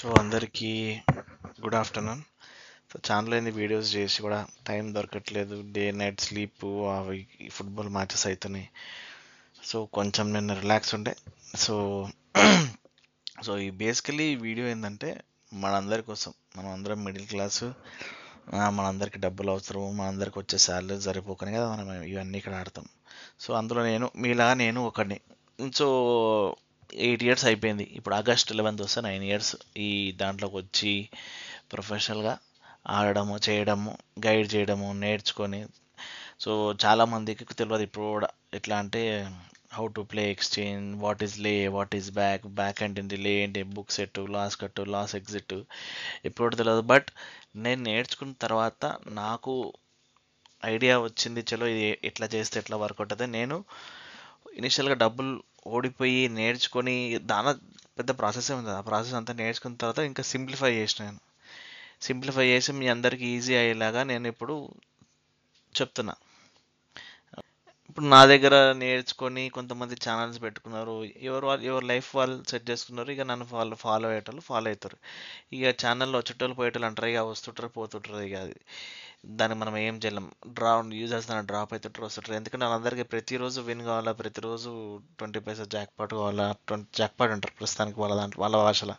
So అందరికీ good afternoon. So channel అయింది videos చేసి కూడా టైం దొరకట్లేదు. డే నైట్ స్లీప్ అవి ఫుట్బాల్ మ్యాచెస్ అవుతున్నాయి. సో కొంచెం నేను రిలాక్స్ ఉండే. సో సో ఈ బేసికలీ ఈ వీడియో ఏంటంటే మనందరి కోసం, మనం అందరం మిడిల్ క్లాసు, మనందరికి డబ్బులు అవసరం, మనందరికి వచ్చే శాలరీ సరిపోకనే కదా మనం ఇవన్నీ ఇక్కడ ఆడతాం. సో అందులో నేను ఒకడిని. సో 8 ఇయర్స్ అయిపోయింది. ఇప్పుడు ఆగస్ట్ 11th వస్తే 9 ఇయర్స్ ఈ దాంట్లోకి వచ్చి ప్రొఫెషనల్గా ఆడడము, చేయడము, గైడ్ చేయడము, నేర్చుకొని. సో చాలామందికి తెలియదు ఇప్పుడు కూడా ఎట్లా అంటే how to play exchange, what is లే, వాట్ ఈస్ బ్యాక్ అండ్ ఏంటి, లే ఏంటి, బుక్ సెట్, లాస్ కట్టు, లాస్ ఎగ్జిట్ ఇప్పుడు కూడా తెలియదు. బట్ నేను నేర్చుకున్న తర్వాత నాకు ఐడియా వచ్చింది, చలో ఇది ఎట్లా చేస్తే ఎట్లా వర్కౌట్ అవుతుంది. నేను ఇనిషియల్గా డబ్బులు ఓడిపోయి నేర్చుకొని దాని పెద్ద ప్రాసెస్ ఉంది. ఆ ప్రాసెస్ అంతా నేర్చుకున్న తర్వాత ఇంకా సింప్లిఫై చేసి మీ అందరికీ ఈజీ అయ్యేలాగా నేను ఇప్పుడు చెప్తున్నా. ఇప్పుడు నా దగ్గర నేర్చుకొని కొంతమంది ఛానల్స్ పెట్టుకున్నారు. ఎవరి లైఫ్ వాళ్ళు సెట్ చేసుకున్నారు. ఇక నన్ను ఫాలో అయ్యేటోళ్ళు ఫాలో అవుతారు. ఇక ఛానల్లో వచ్చేటోళ్ళు పోయేటోళ్ళు అంటారు, ఇక వస్తుంటారు పోతుంటారు. ఇక అది దాన్ని మనం ఏం చేయలేం. యూజర్స్ దాన్ని డ్రాప్ అవుతుంటారు వస్తుంటారు. ఎందుకంటే వాళ్ళందరికీ ప్రతిరోజు విన్ కావాలా, ప్రతిరోజు 20 పైసా జాక్పాట్ కావాలా, 20 జాక్పాట్ అంటారు ప్రస్తుతానికి వాళ్ళ దాంట్లో వాళ్ళ భాషలో.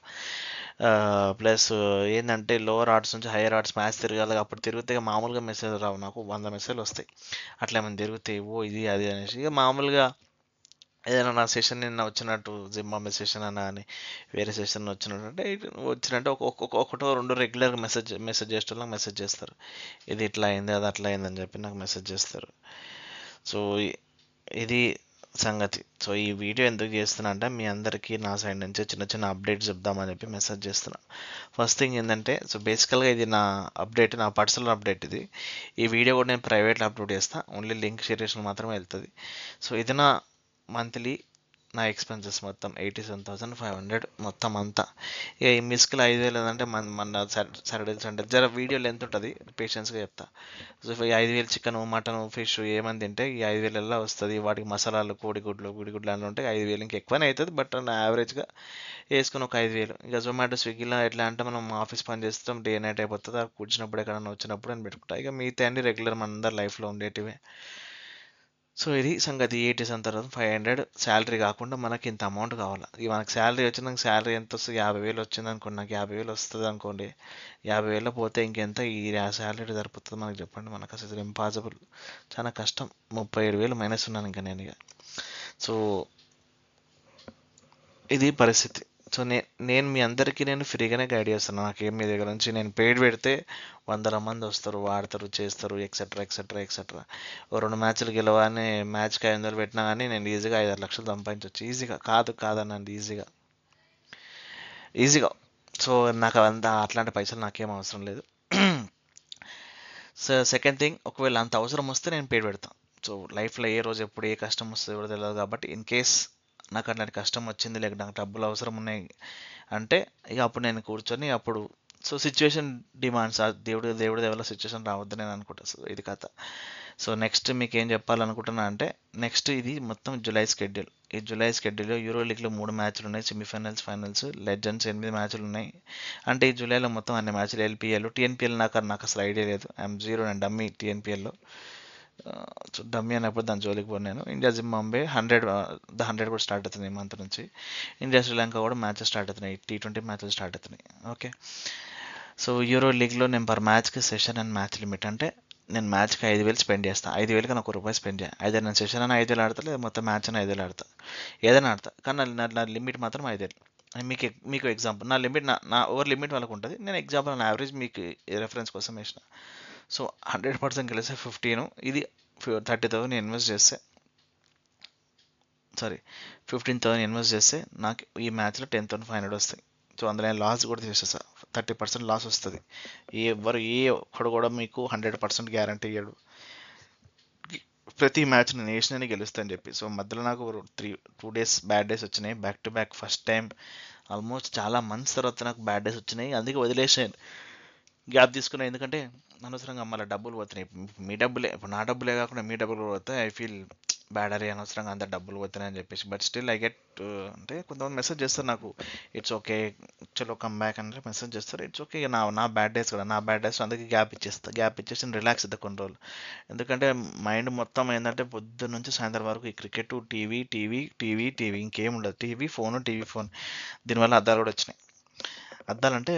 ప్లస్ ఏంటంటే లోవర్ ఆర్ట్స్ నుంచి హైయర్ ఆర్ట్స్ మ్యాథ్స్ తిరగాలి. అప్పుడు తిరిగితే ఇక మామూలుగా మెసేజ్ రావు, నాకు 100 మెసేజ్లు వస్తాయి. అట్లా ఏమైనా తిరుగుతాయి, ఓ ఇది అది అనేసి. ఇక మామూలుగా ఏదైనా నా సెషన్ నిన్న వచ్చినట్టు, జిమ్మాంబే సెషన్ అన్నా అని వేరే సెషన్ వచ్చినట్టు అంటే వచ్చినట్టు ఒకటో రెండు రెగ్యులర్గా మెసేజ్ చేసేటోళ్ళకి మెసేజ్ చేస్తారు. ఇది ఇట్లా అయింది, అది అట్లా అయింది అని చెప్పి నాకు మెసేజ్ చేస్తారు. సో ఇది సంగతి. సో ఈ వీడియో ఎందుకు చేస్తున్నా అంటే మీ అందరికీ నా సైడ్ నుంచి చిన్న చిన్న అప్డేట్స్ చెప్దామని చెప్పి మెసేజ్ చేస్తున్నా. ఫస్ట్ థింగ్ ఏంటంటే, సో బేసికల్గా ఇది నా అప్డేట్, నా పర్సనల్ అప్డేట్ ఇది. ఈ వీడియో కూడా నేను ప్రైవేట్లో అప్లోడ్ చేస్తాను, ఓన్లీ లింక్ షేర్ చేసిన మాత్రమే వెళ్తుంది. సో ఇది నా మంత్లీ నా ఎక్స్పెన్సెస్ మొత్తం 87,500 మొత్తం అంతా. ఇక ఈ మిస్కిల్ 5,000 అంటే మన సాటర్డే సండే జర వీడియో లెంత్ ఉంటుంది, పేషెన్స్గా చెప్తా. సో ఈ 5,000 చికెన్, మటన్, ఫిష్ ఏమని తింటే ఈ 5,000 వస్తుంది. వాటికి మసాలాలు, గుడిగుడ్లు అన్నీ ఉంటాయి. 5,000 ఇంకా ఎక్కువనే అవుతుంది, బట్ నా యావరేజ్గా వేసుకుని ఒక 5,000. ఇక జొమాటో, స్విగ్గీలో ఎట్లా అంటే మనం ఆఫీస్ పని చేస్తాం, డే నైట్ అయిపోతుంది. అది కూర్చున్నప్పుడు ఎక్కడైనా వచ్చినప్పుడు అని పెట్టుకుంటా. ఇక మిగతా అన్ని రెగ్యులర్ మన అందరి లైఫ్లో ఉండేటివే. సో ఇది సంగతి. 87,500 శాలరీ కాకుండా మనకి ఇంత అమౌంట్ కావాలి. ఇక మనకి శాలరీ వచ్చిందాక, శాలరీ ఎంత వస్తుంది, 50,000 వచ్చింది అనుకోండి, నాకు 50,000 వస్తుంది అనుకోండి. 50,000 పోతే ఇంకెంత ఈ శాలరీ సరిపోతుంది మనకు చెప్పండి? మనకు అసలు ఇంపాసిబుల్, చాలా కష్టం. 37,000 మైనస్ ఉన్నాను ఇంకా నేను ఇక. సో ఇది పరిస్థితి. సో నేను మీ అందరికీ నేను ఫ్రీగానే గైడ్ చేస్తాను. నాకేం మీ దగ్గర నుంచి నేను పెయిడ్ పెడితే 100 మంది వస్తారు, వాడతారు, చేస్తారు, ఎక్సెట్రా ఎక్సెట్రా ఎక్సెట్రా. ఓ 2 మ్యాచ్లు గెలవని మ్యాచ్కి 500 పెట్టినా కానీ నేను ఈజీగా 5-6 లక్షలు సంపాదించవచ్చు. ఈజీగా కాదనండి, ఈజీగా. సో నాకు అట్లాంటి పైసలు నాకేం అవసరం లేదు. సో సెకండ్ థింగ్, ఒకవేళ అంత అవసరం వస్తే నేను పెయిడ్ పెడతాను. సో లైఫ్లో ఏ రోజు ఎప్పుడు ఏ కష్టం వస్తుందో కూడా తెలియదు. కాబట్టి ఇన్ కేస్ నాకు అట్లాంటి కష్టం వచ్చింది, లేక నాకు డబ్బులు అవసరం ఉన్నాయి అంటే ఇక అప్పుడు నేను కూర్చొని అప్పుడు సో సిచ్యువేషన్ డిమాండ్స్, దేవుడి దేవల సిచ్యువేషన్ రావద్దు నేను అనుకుంటా. సో ఇది కథ. సో నెక్స్ట్ మీకు ఏం చెప్పాలనుకుంటున్నా అంటే, నెక్స్ట్ ఇది మొత్తం జూలై స్కెడ్యూల్. ఈ జూలై స్కెడ్యూల్లో యూరో లీగ్లో 3 మ్యాచ్లు ఉన్నాయి, సెమీఫైనల్స్, ఫైనల్స్, లెజెండ్స్ 8 మ్యాచ్లు ఉన్నాయి. అంటే ఈ జూలైలో మొత్తం అన్ని మ్యాచ్లు. ఎల్పిఎల్, టీఎన్పిఎల్ నాకు అసలు ఐడియా లేదు. ఐఎమ్ జీరో అండ్ డమ్మీ టీఎన్పిఎల్లో. సో డమ్మీ అన్నప్పుడు దాని జోలికి పోను నేను. ఇండియా జింబాబ్వే 100 కూడా స్టార్ట్ అవుతుంది ఈ మంత్ నుంచి. ఇండియా శ్రీలంక కూడా మ్యాచెస్ స్టార్ట్ అవుతున్నాయి, T20 మ్యాచెస్ స్టార్ట్ అవుతున్నాయి. ఓకే. సో యూరో లీగ్లో నేను పర్ మ్యాచ్కి సెషన్ అండ్ మ్యాచ్ లిమిట్ అంటే నేను మ్యాచ్కి 5,000 స్పెండ్ చేస్తాను. 5,000కి నాకు రూపాయి స్పెండ్ చేయాలి. అయితే నేను సెషన్ అని 5,000 ఆడతా, లేదా మొత్తం మ్యాచ్ అని 5,000 ఆడతా, ఏదైనా ఆడతా. కానీ నా లిమిట్ మాత్రం 5,000. మీకు ఎగ్జాంపుల్, నా లిమిట్ నా ఓవర్ లిమిట్ వాళ్ళకు ఉంటుంది. నేను ఎగ్జాంపుల్ నా యావరేజ్ మీకు రెఫరెన్స్ కోసం వేసిన. సో 100% గెలిస్తే 15, ఇది 30,000 ఇన్వెస్ట్ చేస్తే, సారీ 15,000 ఇన్వెస్ట్ చేస్తే నాకు ఈ మ్యాచ్లో 10,500 వస్తాయి. సో అందులో నేను లాస్ కూడా తీసేస్తా, 30% లాస్ వస్తుంది. ఏ ఒక్కడు కూడా మీకు 100% గ్యారంటీ ఇయ్యడు ప్రతి మ్యాచ్ నేను వేసినని గెలుస్తాను చెప్పి. సో మధ్యలో నాకు 2 డేస్ బ్యాడ్ డేస్ వచ్చినాయి, back to back. First time almost చాలా మంత్స్ తర్వాత నాకు బ్యాడ్ డేస్ వచ్చినాయి. అందుకే వదిలేసాను, గ్యాప్ తీసుకున్నాను. ఎందుకంటే అనవసరంగా మళ్ళీ డబ్బులు పోతున్నాయి. మీ డబ్బులే, ఇప్పుడు నా డబ్బులే కాకుండా మీ డబ్బులు కూడా పోతాయి. ఐ ఫీల్ బ్యాడరీ అనవసరంగా అంత డబ్బులు పోతున్నాయని చెప్పేసి. బట్ స్టిల్ ఐ గెట్, అంటే కొంతమంది మెసేజ్ చేస్తారు నాకు, ఇట్స్ ఓకే, చలో కమ్ బ్యాక్ అంటే మెసేజ్ చేస్తారు. ఇట్స్ ఓకే, నా నా బ్యాడ్ డేస్ కూడా, నా బ్యాడ్ డేస్ అందుకే గ్యాప్ ఇచ్చేసి రిలాక్స్ అవుతా కొన్ని రోజులు. ఎందుకంటే మైండ్ మొత్తం ఏంటంటే పొద్దున్న నుంచి సాయంత్రం వరకు ఈ cricket, TV TV TV TV, ఇంకేం ఉండదు. TV phone. దీనివల్ల అద్దాలు కూడా వచ్చినాయి. అద్దాలంటే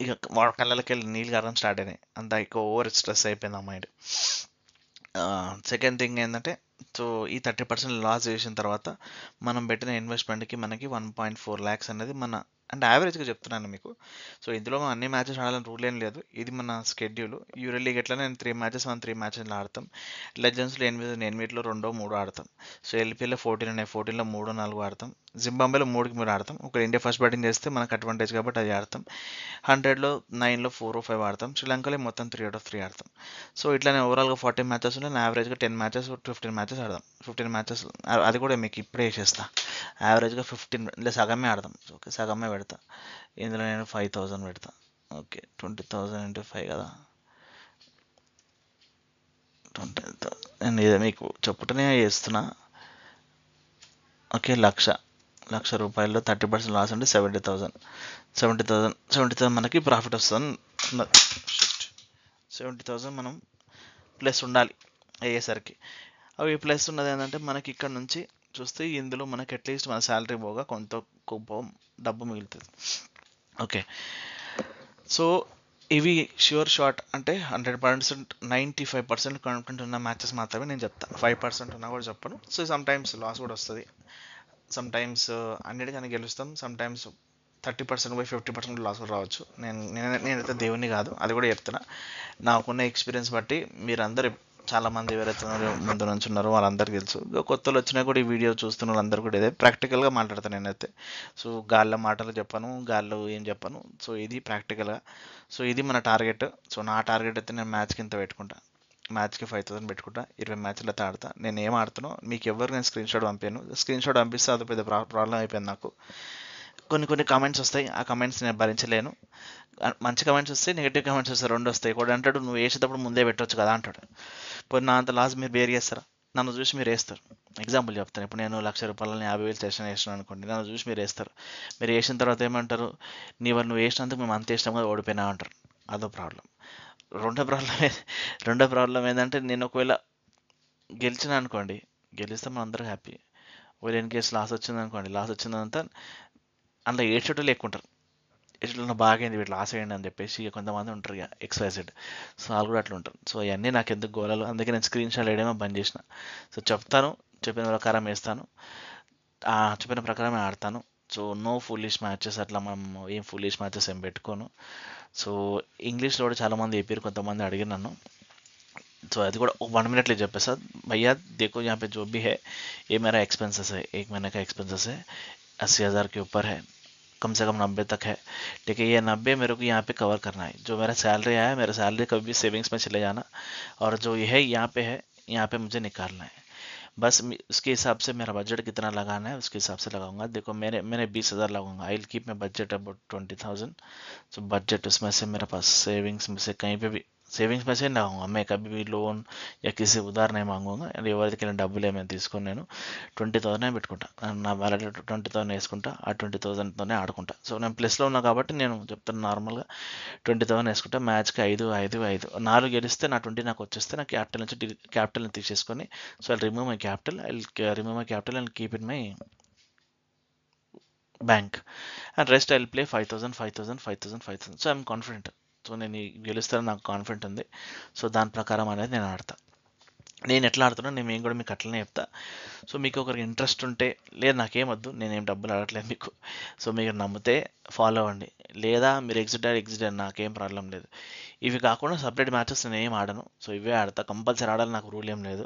ఇక కళ్ళకి వెళ్ళి నీళ్ళు కారడం స్టార్ట్ అయినాయి. అంత ఎక్కువ ఓవర్ స్ట్రెస్ అయిపోయింది ఆ మైండ్. సెకండ్ థింగ్ ఏంటంటే, సో ఈ 30% లాస్ చేసిన తర్వాత మనం పెట్టిన ఇన్వెస్ట్మెంట్కి మనకి 1.4 ల్యాక్స్ అనేది మన, అంటే యావరేజ్గా చెప్తున్నాను మీకు. సో ఇందులో మనం అన్ని మ్యాచెస్ ఆడాలని రూల్ ఏం లేదు, ఇది మన స్కెడ్యూల్. యూరల్లీ ఎట్లా నేను 3 మ్యాచెస్ ఆడతాం. లెజెండ్స్లో 8లో 2-3 ఆడతాం. సో ఎల్పీఎల్లో 14 ఉన్నాయి, 14లో 3-4 ఆడతాం. జింబాబ్వేలో 3కి 3 ఆడతాం. ఒక ఇండియా ఫస్ట్ బ్యాటింగ్ చేస్తే మనకు అడ్వాంటేజ్ కాబట్టి అది ఆడతాం. 100లో 9లో 4-5 ఆడతాం. శ్రీలంకలో మొత్తం 3/3 ఆడతాం. సో ఇట్లానే ఓవరాల్గా 40 మ్యాచెస్ ఉన్నాయి. యావరేజ్గా 10 మ్యాచెస్ 15 మ్యాచెస్ ఆడదాం. 15 మ్యాచెస్, అది కూడా మీకు ఇప్పుడే వేసేస్తా. యావరేజ్గా 15 ఇలా సగమే ఆడదాం. ఓకే, సగమే పెడతా. ఇందులో నేను 5,000 పెడతా. ఓకే, 20,000 ఇంటూ 5 కదా, 20,000. నేను ఇది మీకు చెప్పుటనే చేస్తున్నా. ఓకే, లక్ష రూపాయల్లో 30% లాస్ అంటే 70,000 మనకి ప్రాఫిట్ వస్తుంది. 70,000 మనం ప్లస్ ఉండాలి అయ్యేసరికి. అవి ప్లస్ ఉన్నది ఏంటంటే మనకి ఇక్కడ నుంచి చూస్తే ఇందులో మనకి అట్లీస్ట్ మన శాలరీ పోగా కొంత గొప్ప డబ్బు మిగులుతుంది. ఓకే, సో ఇవి ష్యూర్ షాట్ అంటే 100%, 95% కాన్ఫిడెంట్ ఉన్న మ్యాచెస్ మాత్రమే నేను చెప్తాను. 5% ఉన్నా కూడా చెప్పను. సో సమ్ టైమ్స్ లాస్ కూడా వస్తుంది. సమ్ టైమ్స్ అన్నిటికన్నా గెలుస్తాం. సమ్ టైమ్స్ 30% పోయి 50% లాస్ కూడా రావచ్చు. నేనైతే దేవుని కాదు, అది కూడా చెప్తున్నా. నాకున్న ఎక్స్పీరియన్స్ బట్టి మీరందరూ, చాలామంది ఎవరైతే ముందు నుంచి ఉన్నారో వాళ్ళందరికీ తెలుసు. కొత్తలు వచ్చినా కూడా ఈ వీడియో చూస్తున్న వాళ్ళందరూ కూడా ఇదే ప్రాక్టికల్గా మాట్లాడతాను నేనైతే. సో గాల్లో మాటలు చెప్పను, గాల్లో ఏం చెప్పను. సో ఇది ప్రాక్టికల్గా. సో ఇది మన టార్గెట్. సో నా టార్గెట్ అయితే నేను మ్యాచ్కి ఇంత పెట్టుకుంటా. మ్యాచ్కి 5,000 పెట్టుకుంటా. 20 మ్యాచ్లు అయితే ఆడతా. నేను ఏం ఆడుతానో మీకు ఎవరు నేను స్క్రీన్ షాట్ పంపాను. స్క్రీన్ షాట్ పంపిస్తే అది పెద్ద ప్రాబ్లం అయిపోయింది నాకు. కొన్ని కామెంట్స్ వస్తాయి, ఆ కామెంట్స్ నేను భరించలేను. మంచి కామెంట్స్ వస్తాయి, నెగిటివ్ కామెంట్స్ వస్తాయి, రెండు వస్తాయి. ఒకటి అంటాడు నువ్వు వేసేటప్పుడు ముందే పెట్టవచ్చు కదా అంటాడు. పోనీ నా అంత లాస్ మీరు బేర్ చేస్తారా? నన్ను చూసి మీరు వేస్తారు. ఎగ్జాంపుల్ చెప్తాను. ఇప్పుడు నేను ₹1,00,000 50,000 సెషన్ వేసినాను అనుకోండి, నన్ను చూసి మీరు వేస్తారు. మీరు వేసిన తర్వాత ఏమంటారు, నువ్వు వేసినందుకు మేము అంత ఇష్టంగా ఓడిపోయినా అంటారు. అదో ప్రాబ్లం. రెండో ప్రాబ్లం ఏంటంటే, నేను ఒకవేళ గెలిచిన అనుకోండి, గెలిస్తే మనం అందరూ హ్యాపీ. ఒకవేళ ఇన్ కేసు లాస్ వచ్చింది అనుకోండి, లాస్ వచ్చిందంతా అందులో ఏడ్చేటోళ్ళు ఎక్కువ ఉంటారు. ఇట్లా బాగైంది వీళ్ళు లాస్ అయ్యండి అని చెప్పేసి ఇక కొంతమంది ఉంటారు, ఇక XYZ. సో వాళ్ళు కూడా అట్లా ఉంటారు. సో ఇవన్నీ నాకు ఎందుకు గోళాలు, అందుకే నేను స్క్రీన్ షాట్ వేయడమే బంద్ చేసిన. సో చెప్తాను, చెప్పిన ప్రకారం వేస్తాను, చెప్పిన ప్రకారమే ఆడతాను. సో నో ఫులిష్ మ్యాచెస్, అట్లా మనం ఏం ఫులిష్ మ్యాచెస్ ఏం పెట్టుకోను. సో ఇంగ్లీష్లో కూడా చాలామంది చెప్పారు, కొంతమంది అడిగారు నన్ను. సో అది కూడా 1 मिनट ले చెప్పేసా. भैया देखो यहाँ पे जो भी है ये मेरा एक्सपेंसेस है, 1 महीने का एक्सपेंसेस है, 80,000 के ऊपर है, कम से कम 90 तक है। ठीक है, ये 90 मेरे को यहाँ पे कवर करना है। जो मेरा सैलरी आया है, मेरा सैलरी कभी भी सेविंग्स में चले जाना, और जो ये है यहाँ पे मुझे निकालना है। बस उसके हिसाब से मेरा बजट कितना लगाना है उसके हिसाब से लगाऊंगा। देखो मैंने 20,000 लगाऊंगा। I will keep my budget about 20,000। So budget उसमें से मेरे पास सेविंग्स में से कहीं पे भी సేవింగ్స్ మెసేజ్ लगाऊंगा। मैं कभी भी లోన్ या किसी ఉదార్ नहीं मांगूंगा। ఎవరికైనా డబ్బులు ఏమైనా తీసుకొని నేను 20,000 పెట్టుకుంటా, నా వ్యాలెట్ 20,000 వేసుకుంటా, ఆ 20,000తోనే ఆడుకుంటా. సో నేను ప్లస్లో ఉన్నా కాబట్టి నేను చెప్తాను, నార్మల్గా 20,000 వేసుకుంటా. మ్యాచ్కి 5 4 గెలిస్తే నా 20 నాకు వచ్చేస్తే నా క్యాపిటల్ని తీసేసుకొని, so I remove my capital and keep in my bank, and rest I will play 5,000. So I'm confident. So నేను గెలుస్తానని నాకు కాన్ఫిడెంట్ ఉంది. సో దాని ప్రకారం అనేది నేను ఆడతా. నేను ఎట్లా ఆడుతున్నా నేను కూడా మీకు అట్లనే చెప్తా. సో మీకు ఒకరికి ఇంట్రెస్ట్ ఉంటే, లేదు నాకేం వద్దు, నేనేం డబ్బులు ఆడట్లేదు మీకు, సో మీరు నమ్మితే ఫాలో అవ్వండి, లేదా మీరు ఎగ్జిట్ నాకేం ప్రాబ్లం లేదు. ఇవి కాకుండా సపరేట్ మ్యాచెస్ నేను ఏం ఆడను. సో ఇవే ఆడతా, కంపల్సరీ ఆడాలి, నాకు రూల్ ఏం లేదు.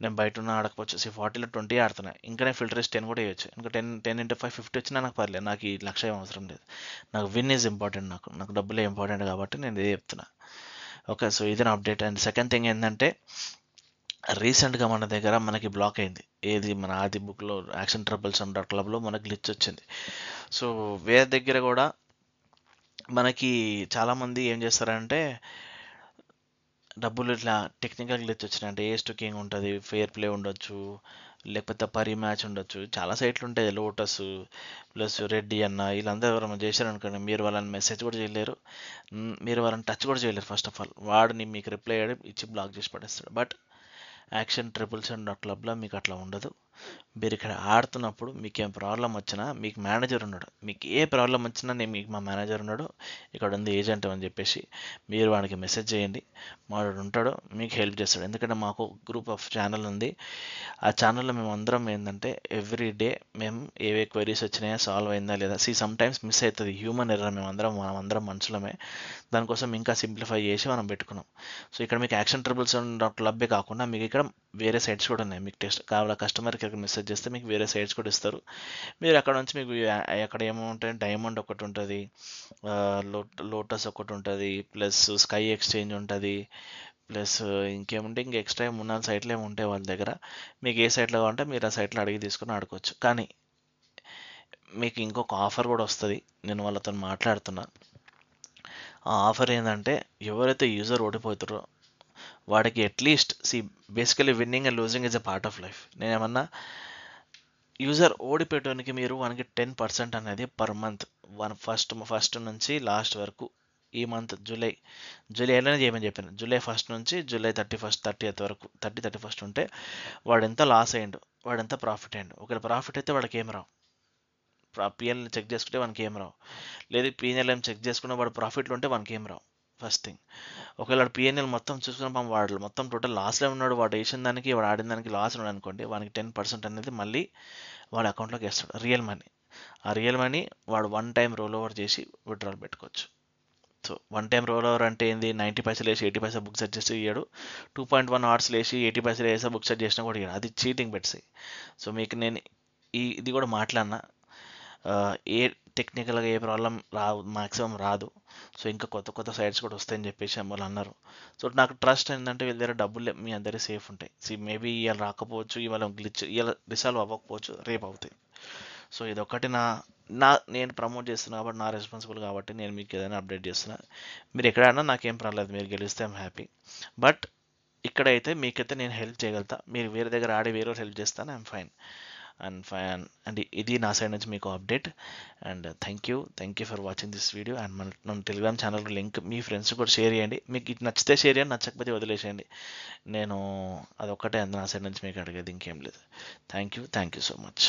నేను బయట ఉన్న ఆడకపోవచ్చు. 40లో 20 ఆడుతున్నా, ఇంకా నేను ఫిల్టర్ 10 కూడా వేయచ్చు. ఇంకా 10 ఇంటూ 5 50 వచ్చినా నాకు పర్లేదు, నాకు ఈ లక్ష ఏం అవసరం లేదు. నాకు విన్ ఈజ్ ఇంపార్టెంట్, నాకు డబ్బులే ఇంపార్టెంట్ కాబట్టి నేను ఇదే చెప్తున్నా. ఓకే, సో ఇదే నా అప్డేట్. అండ్ సెకండ్ థింగ్ ఏంటంటే, రీసెంట్గా మన దగ్గర మనకి బ్లాక్ అయింది. ఏది, మన ఆది బుక్లో యాక్షన్ ట్రబుల్స్ .clubలో మనకి గ్లిచ్ వచ్చింది. సో వేరే దగ్గర కూడా మనకి చాలామంది ఏం చేస్తారంటే, డబ్బులు ఇట్లా టెక్నికల్ గ్లిచ్ వచ్చినాయి అంటే ఏస్ టు కింగ్ ఉంటుంది, ఫెయిర్ ప్లే ఉండొచ్చు, లేకపోతే పరి మ్యాచ్ ఉండొచ్చు. చాలా సైట్లు ఉంటాయి, లోటస్ ప్లస్ రెడ్డి అన్న వీళ్ళందరూ ఎవరైనా చేశారనుకోండి, మీరు వాళ్ళని మెసేజ్ కూడా చేయలేరు, మీరు వాళ్ళని టచ్ కూడా చేయలేరు. ఫస్ట్ ఆఫ్ ఆల్ వాడిని మీకు రిప్లై ఇచ్చి బ్లాక్ చేసి పడేస్తాడు. బట్ యాక్షన్ ట్రిపుల్స్ అండ్ క్లబ్లో మీకు అట్లా ఉండదు. మీరు ఇక్కడ ఆడుతున్నప్పుడు మీకు ఏం ప్రాబ్లం వచ్చినా మీకు మేనేజర్ ఉన్నాడు. మీకు ఏ ప్రాబ్లం వచ్చినా నేను మీకు మా మేనేజర్ ఉన్నాడు, ఇక్కడ ఉంది ఏజెంట్ అని చెప్పేసి మీరు వాడికి మెసేజ్ చేయండి, వాడు ఉంటాడు మీకు హెల్ప్ చేస్తాడు. ఎందుకంటే మాకు గ్రూప్ ఆఫ్ ఛానల్ ఉంది. ఆ ఛానల్లో మేము అందరం ఏంటంటే ఎవ్రీ డే మేము ఏవే క్వైరీస్ వచ్చినాయో సాల్వ్ అయిందా లేదా, సమ్ టైమ్స్ మిస్ అవుతుంది, హ్యూమన్ ఎర్రర్, మనం అందరం మనుషులమే. దానికోసం ఇంకా సింప్లిఫై చేసి మనం పెట్టుకున్నాం. సో ఇక్కడ మీకు యాక్షన్ ట్రిబుల్స్ క్లబ్బే కాకుండా మీకు ఇక్కడ వేరే సైట్స్ కూడా ఉన్నాయి. మీకు టెస్ట్ కావాలా కస్టమర్కి ఇక్కడ మెసేజ్ చేస్తే మీకు వేరే సైట్స్ కూడా ఇస్తారు. మీరు అక్కడ నుంచి మీకు అక్కడ ఏముంటాయి, డైమండ్ ఒకటి ఉంటుంది, లోటస్ ఒకటి ఉంటుంది, ప్లస్ స్కై ఎక్స్చేంజ్ ఉంటుంది, ప్లస్ ఇంకేముంటే ఇంకా ఎక్స్ట్రా 3-4 సైట్లు ఏమి ఉంటాయి వాళ్ళ దగ్గర. మీకు ఏ సైట్లో కావాలంటే మీరు ఆ సైట్లో అడిగి తీసుకుని ఆడుకోవచ్చు. కానీ మీకు ఇంకొక ఆఫర్ కూడా వస్తుంది, నేను వాళ్ళతో మాట్లాడుతున్నా. ఆ ఆఫర్ ఏంటంటే ఎవరైతే యూజర్ ఓడిపోతారో వాడికి at least basically winning and losing is a part of life. నేనేమన్నా యూజర్ ఓడిపోయటానికి మీరు మనకి 10% అనేది పర్ మంత్ ఫస్ట్ నుంచి లాస్ట్ వరకు, ఈ మంత్ జూలైలోనే చేయమని చెప్పాను. జూలై 1 నుంచి జూలై 30th వరకు, 31st ఉంటే వాడు ఎంత లాస్ అయ్యిండు, వాడు ఎంత ప్రాఫిట్ అయ్యిండు. ఒకవేళ ప్రాఫిట్ అయితే వాడికి ఏం రావు, పిఎల్ చెక్ చేసుకుంటే వానికి ఏం రావు. లేదు పిఎన్ఎల్ ఏం చెక్ చేసుకున్న వాడు ప్రాఫిట్లు ఉంటే వానికి ఏం రావు. ఫస్ట్ థింగ్, ఒకవేళ పిఎన్ఎల్ మొత్తం చూసుకున్న వాడు మొత్తం టోటల్ లాస్లో ఉన్నాడు, వాడు వేసిన దానికి వాడు ఆడిన దానికి లాస్ ఉన్నాడు అనుకోండి, వానికి 10% అనేది మళ్ళీ వాడి అకౌంట్లోకి వేస్తాడు, రియల్ మనీ. ఆ రియల్ మనీ వాడు 1 టైం రోల్ ఓవర్ చేసి విత్డ్రాల్ పెట్టుకోవచ్చు. సో 1 టైం రోల్ ఓవర్ అంటే ఏంది, 90 పైసలు వేసి 80 పైసలు బుక్ సెట్ చేసి ఇయ్యాడు, 2.1 అవర్స్ వేసి 80 పైసలు వేసా బుక్ సెట్ చేసినా కూడా ఇయ్యాడు, అది చీటింగ్ బెట్స్. సో మీకు నేను ఇది కూడా మాట్లాడినా, ఏ టెక్నికల్గా ఏ ప్రాబ్లం మ్యాక్సిమం రాదు. సో ఇంకా కొత్త సైట్స్ కూడా వస్తాయని చెప్పేసి వాళ్ళు అన్నారు. సో నాకు ట్రస్ట్ ఏంటంటే వీళ్ళ దగ్గర డబ్బులు మీ అందరి సేఫ్ ఉంటాయి. మేబీ ఇవాళ రాకపోవచ్చు, ఇవాళ గ్లిచ్ ఇవాళ రిసాల్వ్ అవ్వకపోవచ్చు, రేపు అవుతాయి. సో ఇదొక్కటి నేను ప్రమోట్ చేస్తున్నా కాబట్టి, నా రెస్పాన్సిబుల్ కాబట్టి నేను మీకు ఏదైనా అప్డేట్ చేస్తున్నా. మీరు ఎక్కడైనా నాకేం పర్లేదు, మీరు గెలిస్తే ఐమ్ హ్యాపీ. బట్ ఇక్కడైతే మీకైతే నేను హెల్ప్ చేయగలుగుతా, మీరు వేరే దగ్గర ఆడి వేరే హెల్ప్ చేస్తాను, ఐఎమ్ ఫైన్. అండ్ ఇది నా సైడ్ నుంచి మీకు update. And thank you for watching this video. And మన టెలిగ్రామ్ ఛానల్ లింక్ మీ ఫ్రెండ్స్ కూడా షేర్ చేయండి. మీకు ఇది నచ్చితే షేర్ చేయండి, నచ్చకపోతే వదిలేసేయండి. నేను అదొక్కటే నా సైడ్ నుంచి మీకు అడిగేది, ఇంకేం లేదు. Thank you so much.